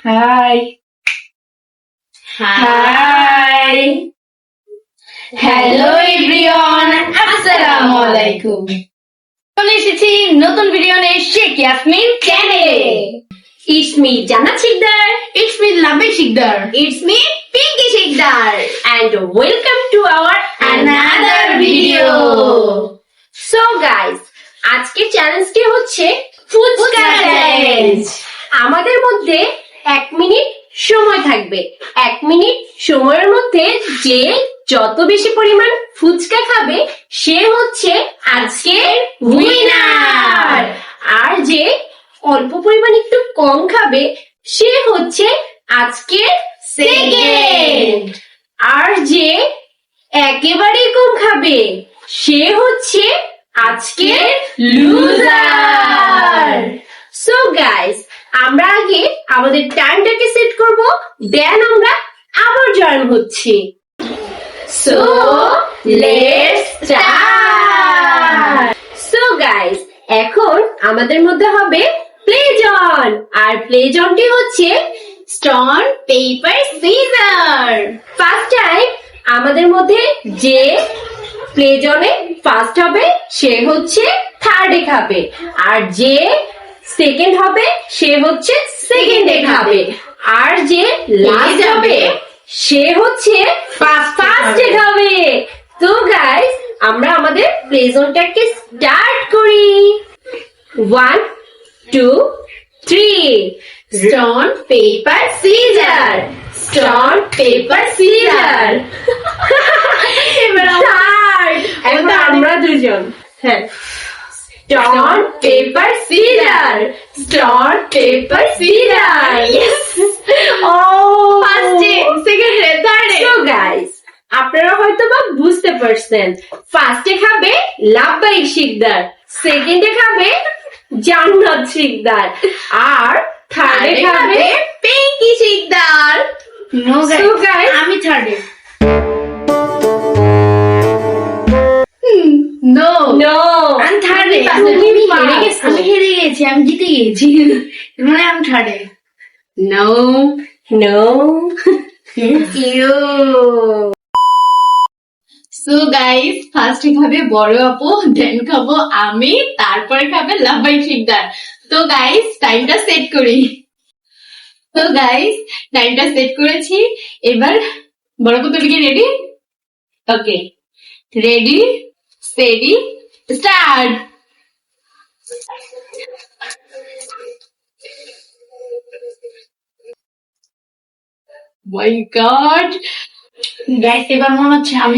High hi hello everyone, আসসালামু আলাইকুম। চলে এসেছি নতুন ভিডিও নিয়ে শেখ ইয়াসমিন চ্যানেলে। It's me, Jannat Sikdar. It's me Lovely Sikdar. It's me, Pinky Sikdar. And welcome to our another video. So guys, আজকের চ্যালেঞ্জটি হচ্ছে ফুচকা চ্যালেঞ্জ। আমাদের মধ্যে 1 মিনিট সময় থাকবে। 1 মিনিট সময়ের মধ্যে যে যত বেশি পরিমাণ ফুচকা খাবে সে হচ্ছে আজকের উইনার। আর যে অল্প পরিমাণ একটু কম খাবে সে হচ্ছে আজকের সেকেন্ড। আর যে একেবারেই কম খাবে সে হচ্ছে আজকের লুজার। সো গাইস, আমরা আগে আমাদের টাইমটাকে সেট করব, দেন আমরা আবার জয়েন হচ্ছি। So let's start. So guys, এখন আমাদের মধ্যে হবে প্লে জোন। আর প্লে জোনটি হচ্ছে stone paper caesar. First time আমাদের মধ্যে যে প্লে জোনে ফার্স্ট হবে সে হচ্ছে থার্ডে খাবে, আর যে সেকেন্ড হবে সে হচ্ছে সেকেন্ডে খাবে, আর যে লাস্ট হবে সে হচ্ছে ফার্স্টে খাবে। তো গাইস, আমরা আমাদের প্লে জোনটাকে স্টার্ট করি। 1 2 3 stone paper scissor, stone paper scissor. এখন আমরা দুজন, হ্যাঁ, stone paper scissor, stone paper scissor. ও ফার্স্টে, সেকেন্ডে, থার্ডে। সো গাইস, আপনারা হয়তো বা বুঝতে পারছেন, ফার্স্টে খাবে লাভবাহিক শিকদার, সেকেন্ডে খাবে জান্নাত শিকদার, আর থার্ডে খাবে Pinky Sikdar. No So guys, আমি থার্ডে। নো নো, আমি থার্ডে। তুমি হেরে গেছো। আমি হেরে গেছি, আমি জিতে গেছি, মানে আমি থার্ডে। No no you. So guys, ফার্স্টে খাবে বড় আপু, দেন খাবো আমি, তারপরে খাবে লাভবাই শিকদার। তো গাইস, টাইমটা সেট করি। তো গাইস, টাইমটা সেট করেছি। এবার বড় আপু, তুমি কি রেডি? ওকে, রেডি স্টেডি স্টার্ট। মাই গড গাইস, এবার মনে হচ্ছে আমি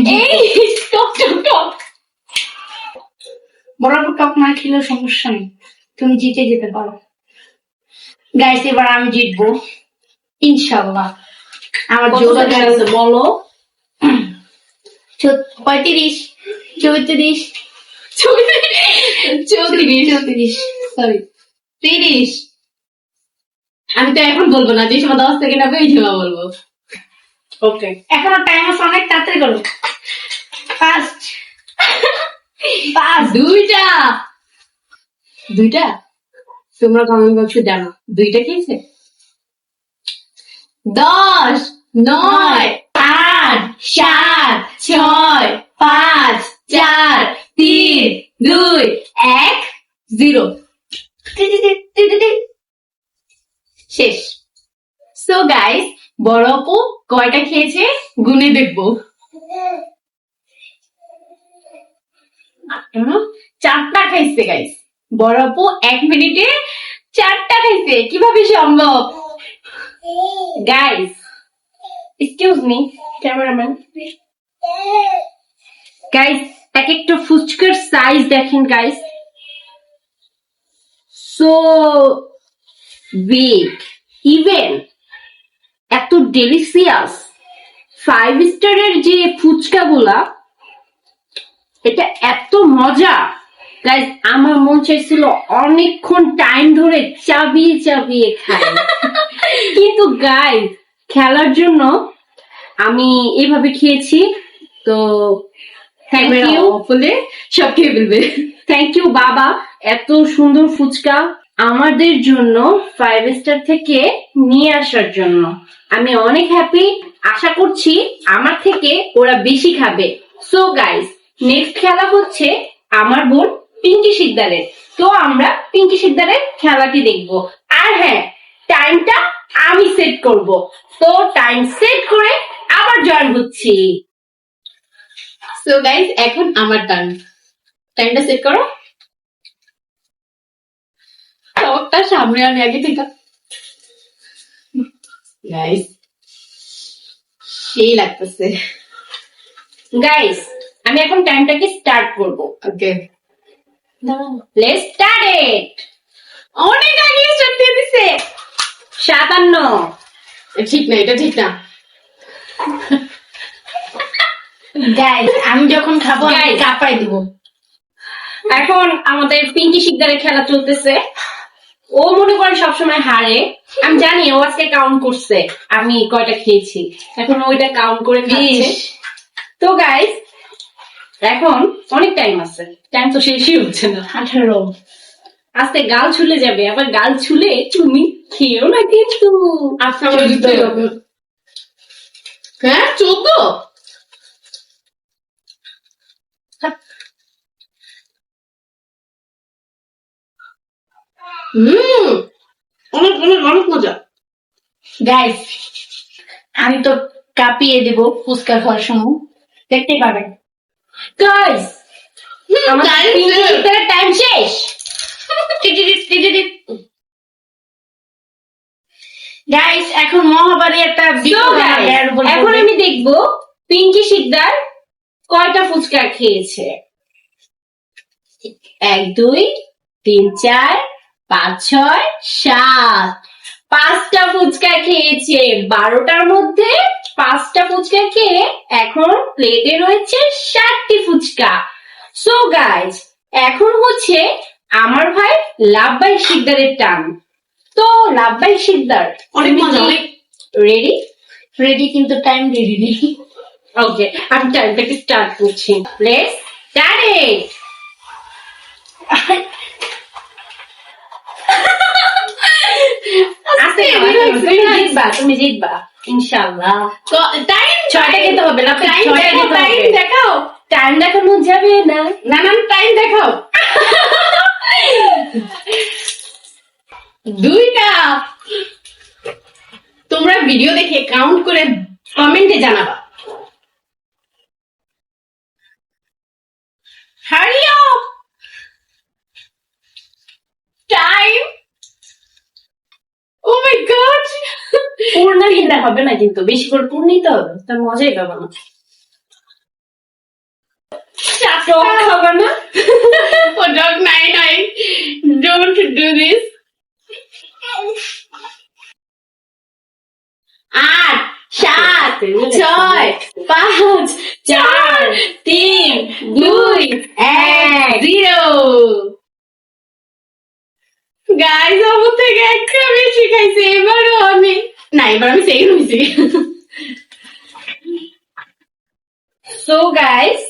টপ টপ টপ। বরাবর টপ না খেলেও সমস্যা নেই, তুমি জিতে যেতে পারো। গাইস, এবার আমি জিতবো ইনশাল্লাহ। আমার জোর আছে, বলো। 35 34 34 সরি 30। আমি তো এখন বলবো না, যে সময় 10 সেকেন্ড হবে এই সময় বলবো। ওকে, এখনো টাইম আছে, অনেক তাড়াতাড়ি করো। ফার্স্ট দুইটা তোমরা কমেন্ট বক্সে জানো দুইটা খেয়েছে। 10 9 8 7 6 5 4 3 2 1 0 শেষ। সো গাইস, বড় আপু কয়টা খেয়েছে গুনে দেখবো। 4টা খাইছে গাইস। বড় আপু 1 মিনিটে 4টা খাইছে, কিভাবে সম্ভব? Guys, excuse me cameraman, guys এক একটা ফুচকার সাইজ দেখেন গাইস, সো বিগ, ইভেন এত ডেলিসিয়াস 5 স্টারের যে ফুচকা গুলা, এটা এত মজা গাইস। আমার মন চাইছিল অনেকক্ষণ টাইম ধরে চাবিয়ে চাবিয়ে খাই, কিন্তু গাইস খেলার জন্য আমি এভাবে খেয়েছি। তো থ্যাংক ইউ বলে সব খেয়ে ফেলবে। থ্যাংক ইউ বাবা, এত সুন্দর ফুচকা আমাদের জন্য 5 স্টার থেকে নিয়ে আসার জন্য। আমি অনেক হ্যাপি, আশা করছি আমার থেকে ওরা বেশি খাবে। সো গাইস, নেক্সট খেলা হচ্ছে আমার বোন পিঙ্কি শিকদারের। তো আমরা পিঙ্কি শিকদারের খেলাটি দেখব। আর হ্যাঁ, টাইমটা আমি সেট করব। তো টাইম সেট করে আবার জয়েন হচ্ছি। সো গাইস, এখন আমার টার্ন। টাইমটা সেট করো। টকটা সামনে আমি আগে ঠিক গাইস, সেই লাগতেছে। গাইস, আমি এখন টাইমটাকে স্টার্ট করব। ওকে, লেটস স্টার্ট ইট। অনেক আগে স্টার্ট দিয়ে দিছে। 57। ঠিক না, এটা ঠিক না। গাইস, আমি যখন খাবো আমি Guys. কাঁপাই দিব। এখন আমাদের পিঙ্কি শিকদারের খেলা চলতেছে। ও মনে করে সবসময় হারে। আমি জানি ও আজকে কাউন্ট করছে আমি কয়টা খেয়েছি, এখন ওইটা কাউন্ট করে খাচ্ছে। 20। তো গাইস, এখন অনেক টাইম আছে, টাইম তো শেষই হচ্ছে না। 18। আজকে গাল ছুলে যাবে, আবার গাল ছুলে তুমি খেয়েও না কিন্তু। আচ্ছা, আমার দিতে হবে। হ্যাঁ, 14। অনেক অনেক অনেক মজা। গাইস, আমি তো কাঁপিয়ে দেব ফুচকা খাওয়ার সময়, দেখতে পাবেন। গাইস, আমার time পিঙ্কি শেষ। শিকদারের টাইম শেষ। গাইস, এখন মহাবারী একটা So বিপদ আমার guys, গায়ের উপর এখন পড়বে। আমি দেখবো পিঙ্কি শিকদার কয়টা ফুচকা খেয়েছে। 1 2 3 4 5 6 7। 5টা ফুচকা খেয়েছে। 12টার মধ্যে 5টা ফুচকা খেয়ে এখন প্লেটে রয়েছে 7টি ফুচকা। সো গাইজ, এখন হচ্ছে আমার ভাই লাভবাই শিকদারের টান। তো লাভবাই শিকদার, অনেক মজা, অনেক। রেডি? রেডি, কিন্তু টাইম রেডি নেই। ওকে, আমি টাইমটাকে স্টার্ট করছি। Let's start it. আস্তে তুমি জিতবা ইনশাআল্লাহ। টাইম 6টা খেতে হবে না, টাইম 6টা দেখাও, খেতে টাইম হবে। দেখাও। টাইম দেখানো যাবে না। নানান টাইম দেখাও। 2টা। তোমরা ভিডিও দেখে কাউন্ট করে কমেন্টে জানাবা। Hurry up! Time! Oh my god! পূর্ণ খেলে হবে না, কিন্তু বেশি করে পূর্ণ নিতে হবে, তার মজাই পাবে না। টক খাবে না। Oh dog, nine. Don't do this. 8 7 6 5 4 3 2 1 0। Guys, আমার থেকে একটা বেশি খাইছে। এবার আমি সেকেন্ড হয়েছি। সো গাইস,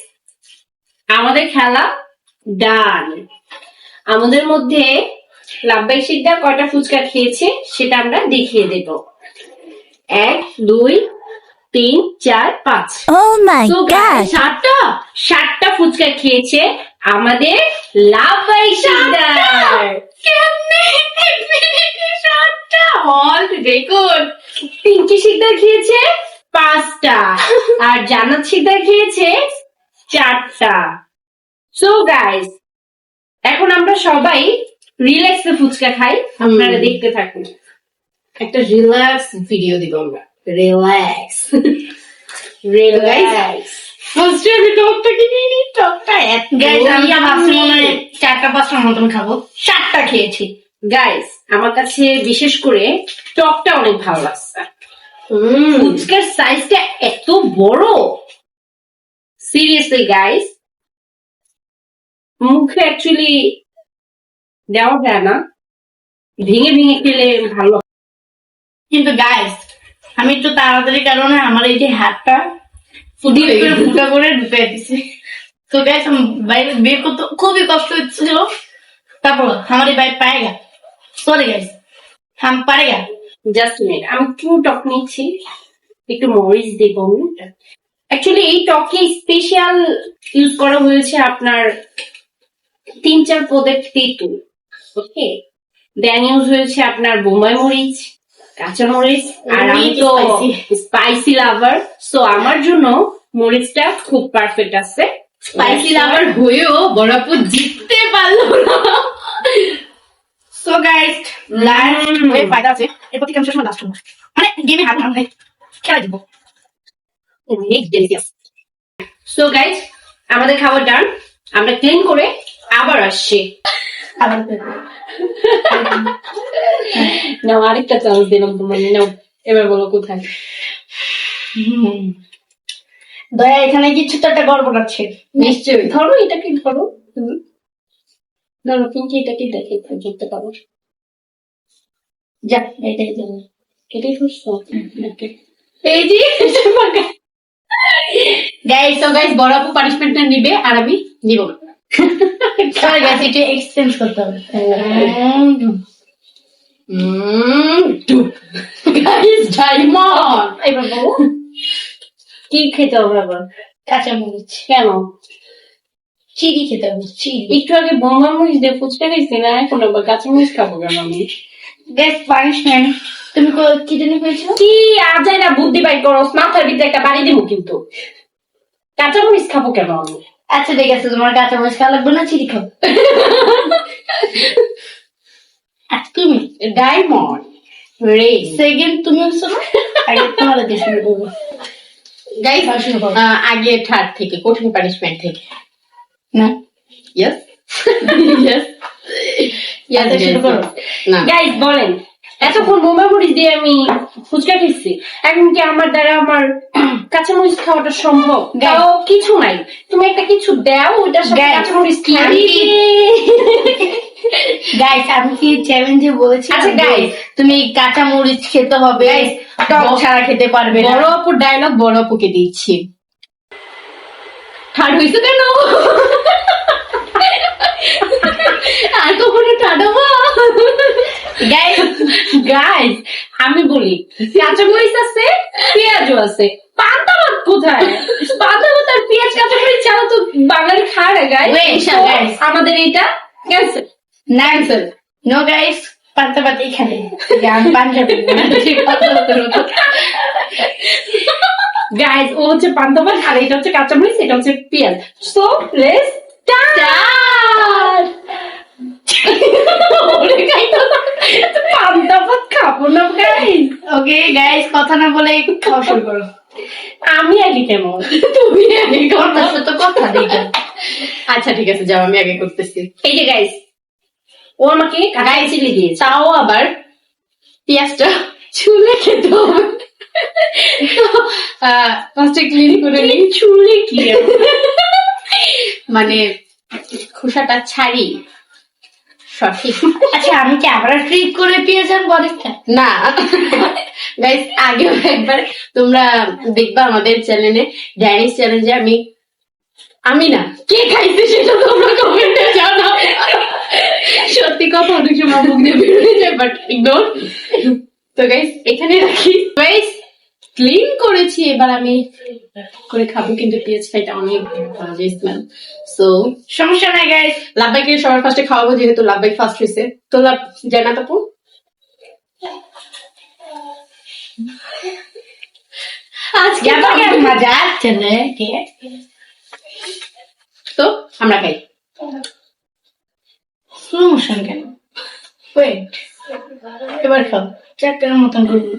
আমাদের খেলা ডান। আমাদের মধ্যে লাভবাই শিকদার কয়টা ফুচকা খেয়েছে সেটা আমরা দেখিয়ে দেব। 1 2 3 4 5। Oh my So guys, god! 7টা fuchka খেয়েছে আমাদের লাভবাই শিকদার। কেমনে এক মিনিটে 7টা অল রেকর্ড। পিঙ্কি শিকদার খেয়েছে 5টা আর জান্নাত শিকদার খেয়েছে 4টা। সো গাইস, এখন আমরা সবাই রিল্যাক্সে ফুচকা খাই, আপনারা দেখতে থাকুন। একটা রিল্যাক্স ভিডিও দিব আমরা। রিল্যাক্স। রিল্যাক্স। ফার্স্টে আমি টকটা কিনে নিই। টকটা এত গাইস, আমি ভাবছি মনে হয় yummy। 4টা 5টার মতন খাবো। 7টা খেয়েছি। গাইস, আমার কাছে বিশেষ করে টকটা অনেক ভালো লাগছে। ফুচকার সাইজটা এত বড়, সিরিয়াসলি গাইস, মুখে অ্যাকচুয়ালি দেওয়া যায় না, ভেঙে ভেঙে খেলে ভালো। কিন্তু গাইস, আমি একটু তাড়াতাড়ি কারণে আমার এই যে হাতটা ফুটা করে ঢুকে দিছে। তো গাইস, আমি বাইরে বের করতে খুবই কষ্ট হচ্ছিল। তারপর আমার এই বাইরে পায়ে গেল। সরি গাইস হাম পারেগা। জাস্ট মিনিট, আমি একটু টক নিচ্ছি, একটু মরিচ দেব। অ্যাকচুয়ালি এই টকে স্পেশাল ইউজ করা হয়েছে আপনার 3-4 পদের তেঁতুল। ওকে, দেন ইউজ হয়েছে আপনার বোম্বাই মরিচ, কাঁচা মরিচ, আর আমি তো স্পাইসি লাভার, সো আমার জন্য মরিচটা খুব পারফেক্ট আছে। স্পাইসি লাভার হয়েও বড় আপু জিততে পারলো না। সো গাইস লাস্ট এর ফায়দা আছে, এরপর থেকে আমি সবসময় লাস্ট হবো, মানে গেমে হার মানে খেলা দিব। সো গাইস, আমাদের খাবার ডান, আমরা ক্লিন করে আবার আসছি। আবার নাও আরেকটা চান্স দিলাম তোমার, নাও এবার বলো কোথায়। দয়া এখানে কিছু তো একটা গড়বড় আছে। নিশ্চয়ই। ধরো এটাকে, ধরো ধরো পিঙ্কি, এটাকে দেখে ধরতে পারো। যা এটাই যাবে। এটাই ধরছো? এই যে গাইস, তো গাইস বড় আপু পানিশমেন্টটা নিবে আর আমি নিব না। সরি গাইস, এটা এক্সচেঞ্জ করতে হবে। গাইস ডায়মন্ড এবার বলো কি খেতে হবে আবার? কাঁচা মরিচ, কেন? চিনি খেতে হবে, চিনি। একটু আগে বোম্বা মরিচ দিয়ে ফুচকা খাইছি না, এখন আবার কাঁচা মরিচ খাবো কেন আমি? গাইস পানিশমেন্ট, তুমি কি জানি পেয়েছো? কি আজাই না বুদ্ধি বাই করো, মাথার ভিতরে একটা বাড়ি দিব কিন্তু। কাঁচা মরিচ খাবো কেন আমি? আচ্ছা ঠিক আছে, তোমার কাঁচা মরিচ খাওয়া লাগবে না, চিনি খাও। আর তুমি ডায়মন্ড রেড। সেকেন্ড তুমি হচ্ছো না, আগে তোমার দিয়ে শুরু করবো। গাইস শুরু করো। আগে থার্ড থেকে, কঠিন পানিশমেন্ট থেকে। না ইয়েস ইয়েস ইয়েস, শুরু করো। না গাইস বলেন, এতক্ষণ বোম্বা মরিচ দিয়ে আমি ফুচকা খেয়েছি, এখন কি আমার দ্বারা আমার কাঁচা মরিচ খাওয়াটা সম্ভব? তাও কিছু নাই, তুমি একটা কিছু দাও, ওইটার সাথে Guys, কাঁচা মরিচ আমি গাইস আমি কি চ্যালেঞ্জে বলেছি? আচ্ছা, guys, তুমি কাঁচা মরিচ খেতে হবে, টক ছাড়া খেতে পারবে না। বড় আপুর ডায়লগ বড় আপুকে দিচ্ছি। থার্ড হয়েছে কেন? আর কখনো থার্ড হবো? গাইস গাইস আমি বলি, কাঁচা মরিচ আছে, পেঁয়াজও আছে, পান্তা ভাত কোথায়? পান্তা ভাত আর পেঁয়াজ কাঁচা মরিচ ছাড়া তো বাঙালি খায় না গাইস। Wait, guys. আমাদের এইটা ক্যান্সেল। না নো গাইস, পান্তা ভাত এখানে আমি পাঞ্জাবি গাইস ও হচ্ছে পান্তা ভাত আর এটা হচ্ছে কাঁচা মরিচ, এটা হচ্ছে পেঁয়াজ। So let's start. পান্তা ভাত খাবো না গাইস। ওকে গাইস, কথা না বলে খাওয়া শুরু করো। আমি আগে কেমন? তুমি আগে করো। কথার সাথে কথা দিই। আচ্ছা ঠিক আছে, যাও আমি আগে করতেছি। এই যে গাইস, ও আমাকে কাঁচা চিলি দিয়েছে। তাও আবার পেঁয়াজটা চুলে খেতে হবে। ফার্স্টে ক্লিন করে নিই। চুলে কি? মানে খোসাটা ছাড়ি সঠিক। আচ্ছা আমি কি আবার ট্রিক করে পেয়ে যাবো অনেকটা? না গাইস, আগেও একবার তোমরা দেখবা আমাদের চ্যানেলে, ড্যানিস চ্যালেঞ্জে আমি না কে খাইছে সেটা তোমরা কমেন্টে জানাও। সত্যি কথা অনেক সময় মুখ দিয়ে বেরিয়ে যায়, বাট ইগনোর। তো গাইস এখানে রাখি। গাইস ক্লিন করেছি, এবার আমি করে খাবো, কিন্তু পেঁয়াজ খাইটা অনেক বাজে স্মেল। সো সমস্যা নাই গাইস, লাভবাইকে সবার ফার্স্টে খাওয়াবো, যেহেতু লাভবাই ফার্স্ট হয়েছে। তো জান্নাত আপু আজকে মজা আসছে না? ঠিক আছে, তো আমরা খাই। স্লো মোশন কেন? ওয়েট, এবার খাও, চারটার মতন করবো।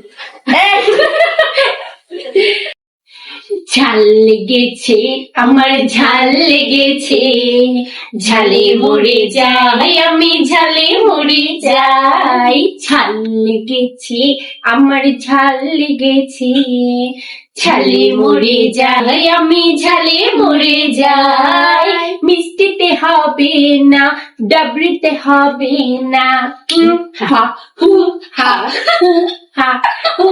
ঝাল লেগেছে, আমার ঝাল লেগেছে, ঝালে মরে যাই আমি, ঝালে মরে যাই। ঝাল লেগেছে, আমার ঝাল লেগেছে, ঝালে মরে যাই আমি, ঝালে মরে যাই। মিষ্টিতে হবে না, ডাবরিতে হবে না, হা হু হা হা হু।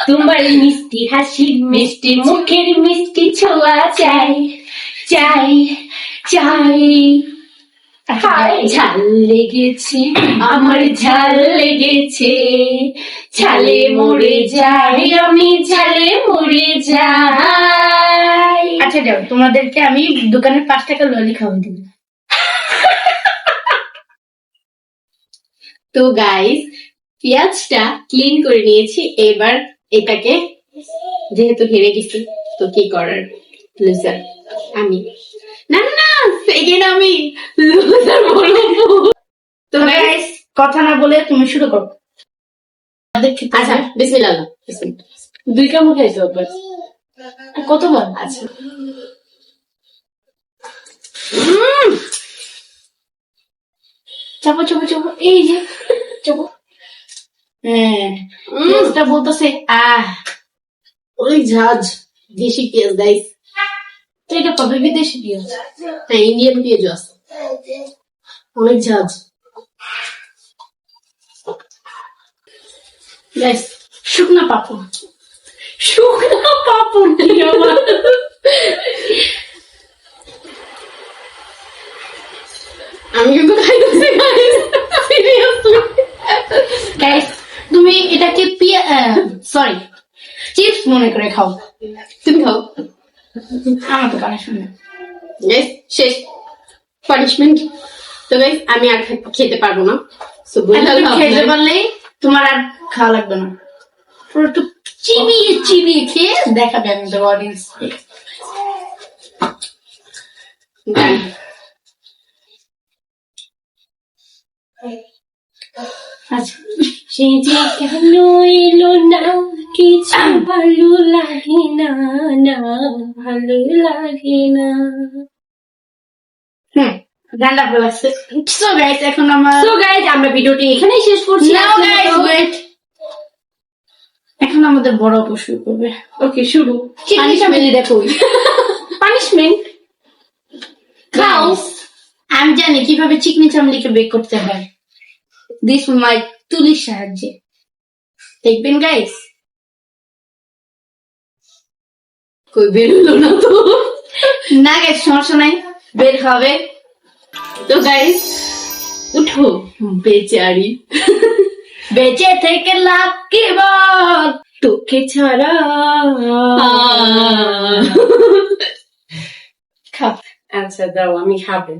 তোমার মিষ্টি হাসি, মিষ্টি মুখের মিষ্টি ছোঁয়া চাই, চাই, চাই। ঝাল লেগেছে, আমার ঝাল লেগেছে, ঝালে মরে যাই আমি, ঝালে মরে যাই। আচ্ছা যাও, তোমাদেরকে আমি দোকানের 5 টাকা ললি খাওয়াই দিব। তো গাইস, পেঁয়াজটা ক্লিন করে নিয়েছি। এবার এটাকে, যেহেতু হেরে গেছি তো কি করার, লুজার আমি। না না না, সেকেন্ড আমি লুজার বলবো। তো তো guys, গাইস, কথা না বলে তুমি শুরু করো। আমাদের খেতে আচ্ছা হবে। বিসমিল্লাহ, বিসমিল্লাহ। 2 কামড় খাইছো একবার। কতবার? আচ্ছা, চাপো চাপো চাপো, এই যে চাপো। হ্যাঁ, পেঁয়াজটা বলতেছে অনেক ঝাঁজ, দেশি পেঁয়াজ গাইস। তো এটা কবে বিদেশি পেঁয়াজ? হ্যাঁ, ইন্ডিয়ান পেঁয়াজ আছে, অনেক ঝাঁজ। গাইস, শুকনা পাপড়। শুকনো পাপড় কি আবার? আমি কিন্তু খাইতেছি গাইস, সিরিয়াসলি। গাইস, তুমি এটাকে সরি চিপস মনে করে খাও। তুমি খাও আমার তো কানে শুনে। গাইস, শেষ পানিশমেন্ট। তো গাইস, আমি আর খেতে পারবো না। সো খেতে পারলেই তোমার আর খাওয়া লাগবে না। পুরো একটু চিবিয়ে চিবিয়ে খেয়ে দেখাবে আমাদের অডিয়েন্স। আচ্ছা, সে যে কেন এলো না, কিছু ভালো লাগে না, না ভালো লাগে না। গানটা ভালো লাগছে। সো গাইস, এখন আমার তো গাইজ, আমরা ভিডিওটি এখানেই শেষ করছি। নাও গাইস, ওয়েট। এখন আমাদের বড় আপু শুরু করবে। ওকে, শুরু। পানিশমেন্ট দেখো। পানিশমেন্ট খাও। আমি জানি কিভাবে চিকনি চামড়িকে বেক করতে হয়। দিস মাই তুলির সাহায্যে দেখবেন গাইস। কই বেরোলো না তো। না গাইস, সমস্যা নাই, বের হবে। তো গাইস, উঠো বেচারি, বেঁচে থেকে লাভ কি বল, তোকে ছাড়া। খাও। আচ্ছা দাও, আমি খাবো।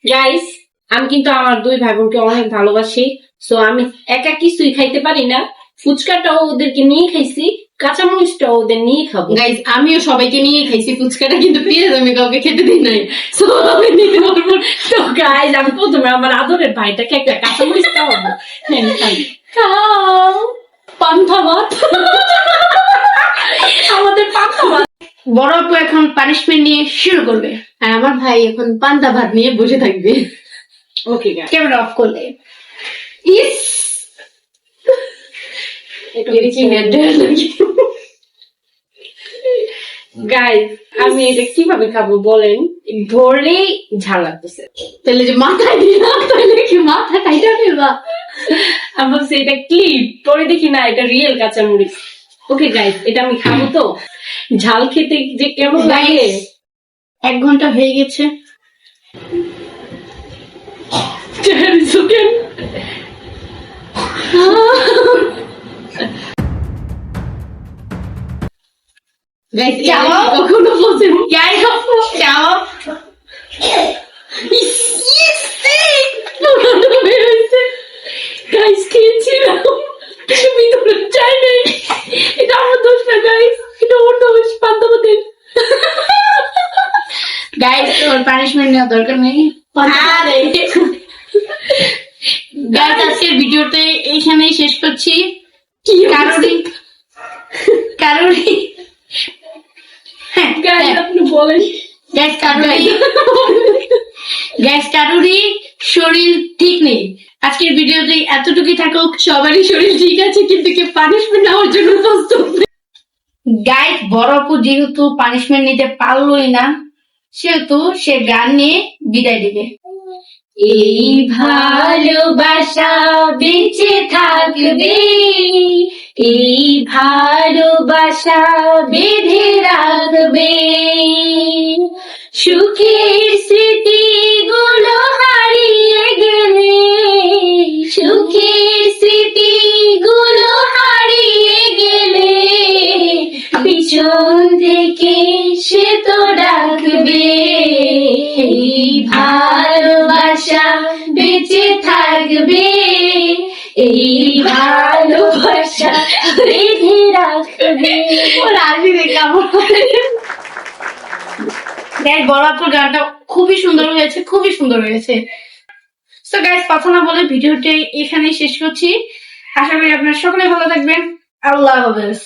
গাইস, আমি কিন্তু আমার 2 ভাই বোনকে অনেক ভালোবাসি। সো আমি একা কিছুই খাইতে পারি না। ফুচকাটাও ওদেরকে নিয়ে খাইছি, কাঁচামরিচটাও ওদের নিয়ে খাবো। গাইস আমিও সবাইকে নিয়ে খাইছি ফুচকাটা, কিন্তু পেঁয়াজ আমি কাউকে খেতে দিই নাই। সো আমি নিতে পারবো না। তো গাইস, আমি প্রথমে আমার আদরের ভাইটাকে একটা কাঁচামরিচ খাওয়াবো। হ্যাঁ, খাই। খাও পান্তা ভাত। আমাদের পান্তা ভাত। বড় আপু এখন পানিশমেন্ট নিয়ে শুরু করবে। আর আমার ভাই এখন পান্তা ভাত নিয়ে বসে থাকবে। ওকে গাইস, ক্যামেরা অফ করলে। ইস, এটা কি নেডার লাগে। গাইস, আমি এটা কিভাবে খাবো বলেন? ধরলেই ঝাল লাগতেছে। তাহলে যে মাথায় দিলাম, তাহলে কি মাথা কাইটা ফেলবা? আমি বলছি এটা ক্লিপ, পরে দেখি না এটা রিয়েল কাঁচামরিচ। ওকে গাইস, এটা আমি খাবো তো। ঝাল খেতে যে কেমন লাগে। 1 ঘন্টা হয়ে গেছে। গাইস যাও। কখনো বলছেন গাইস আপু যাও। গাইস খেয়েছিলাম, কিন্তু ভিতরে চাই নাই। এটা আমার দোষ না গাইস, এটা ওর দোষ, পান্তা ভাতের। গাইস, তোর পানিশমেন্ট নেওয়ার দরকার নেই। আরে গাইস, আজকের ভিডিওতে এইখানেই শেষ করছি। কি কারোরই হ্যাঁ গাইস আপনি বলেন। গ্যাস কারোরই শরীর ঠিক নেই। আজকের ভিডিওতে এতটুকুই থাকুক। সবারই শরীর ঠিক আছে, কিন্তু কি পানিশমেন্ট নেওয়ার জন্য প্রস্তুত নেই। গাইস, বড় আপু যেহেতু পানিশমেন্ট নিতে পারলোই না, সেহেতু সে গান নিয়ে বিদায় দিবে। এই ভালোবাসা বেঁচে থাকবে, এই ভালোবাসা বেঁধে রাখবে, সুখের স্মৃতি এই ভালোবাসা বেঁচে থাকবে, এই ভালোবাসা বেঁধে রাখবে। রাজি দেখে আমার গাইস বড় আপুর গানটা খুবই সুন্দর হয়েছে, খুবই সুন্দর হয়েছে। সো গাইস কথা না বলে ভিডিওটি এখানেই শেষ করছি। আশা করি আপনারা সকলে ভালো থাকবেন। আল্লাহ হাফেজ।